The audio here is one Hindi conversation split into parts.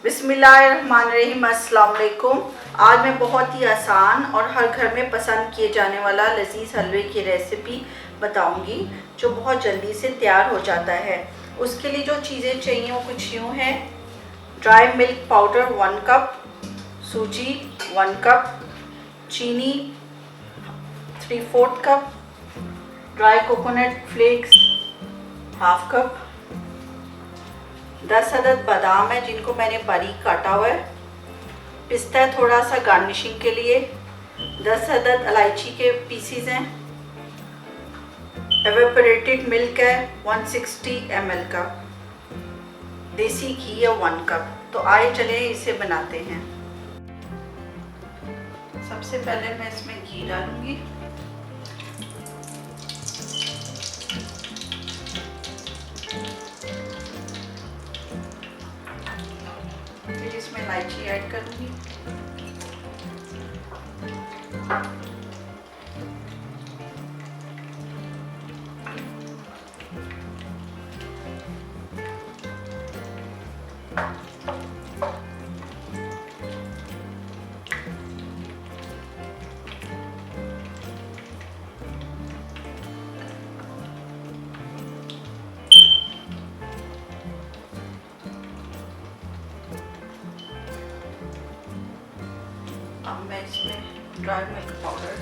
बिस्मिल्लाहिर्रहमानिर्रहीम, अस्सलाम वालेकुम। आज मैं बहुत ही आसान और हर घर में पसंद किए जाने वाला लजीज हलवे की रेसिपी बताऊंगी जो बहुत जल्दी से तैयार हो जाता है। उसके लिए जो चीज़ें चाहिए वो कुछ यूँ हैं। ड्राई मिल्क पाउडर 1 कप, सूजी 1 कप, चीनी 3/4 cup, dry coconut flakes 1/2 cup, 10 अदद बादाम है जिनको मैंने बारीक काटा हुआ है, पिस्ता थोड़ा सा गार्निशिंग के लिए, 10 अदद इलायची के पीसीज हैं, एवेपोरेटेड मिल्क है 160 ml का, देसी घी है 1 कप। तो आइए चले इसे बनाते हैं। सबसे पहले मैं इसमें घी डालूंगी। फिर इसमें इलायची ऐड करूंगी। अब मैं इसमें ड्राई मिल्क पाउडर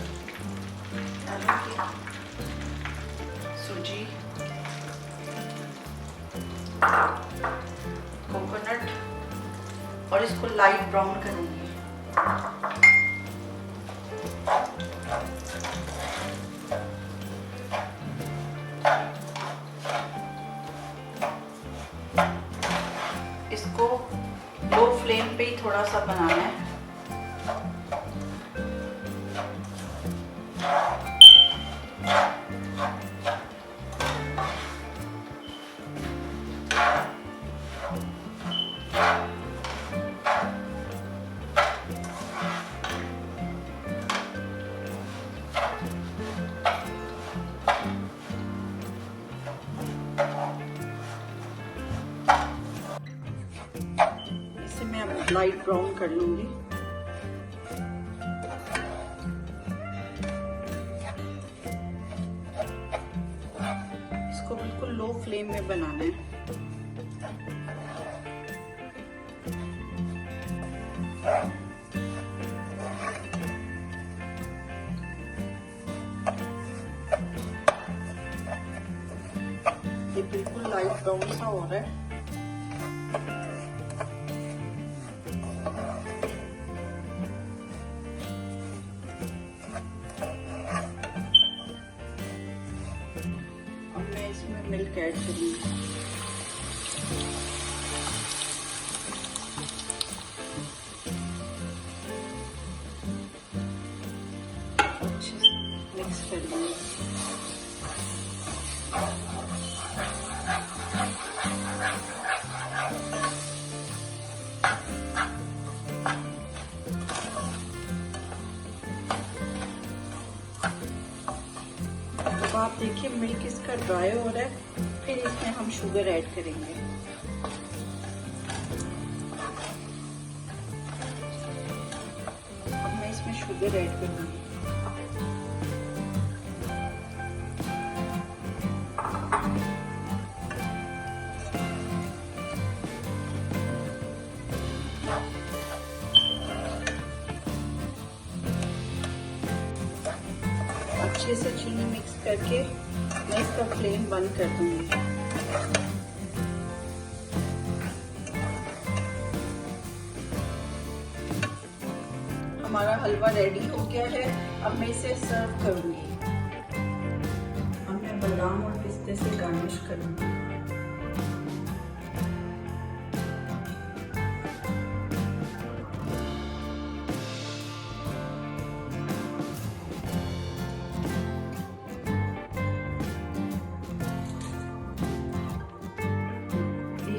डालूंगी, सूजी, कोकोनट और इसको लाइट ब्राउन करूंगी। इसको लो फ्लेम पे ही थोड़ा सा बनाना है। इसे मैं अब लाइट ब्राउन कर लूंगी। इसको बिल्कुल लो फ्लेम में बनाना है। ये बिल्कुल लाइट ब्राउन सा हो रहा है। अब मैं इसमें मिल्क ऐड करूंगी। अच्छे से मिक्स कर दूंगी। अब आप देखिए मिल्क इसका ड्राई हो रहा है। फिर इसमें हम शुगर ऐड करेंगे। अब मैं इसमें शुगर ऐड करूंगी। अच्छे से चीनी मिक्स करके मैं इसका फ्लेम बंद कर दूंगी। हमारा हलवा रेडी हो गया है। अब मैं इसे सर्व करूंगी। अब मैं बादाम और पिस्ते से गार्निश करूंगी।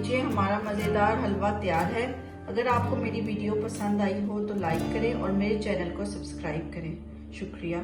हमारा मज़ेदार हलवा तैयार है। अगर आपको मेरी वीडियो पसंद आई हो तो लाइक करें और मेरे चैनल को सब्सक्राइब करें। शुक्रिया।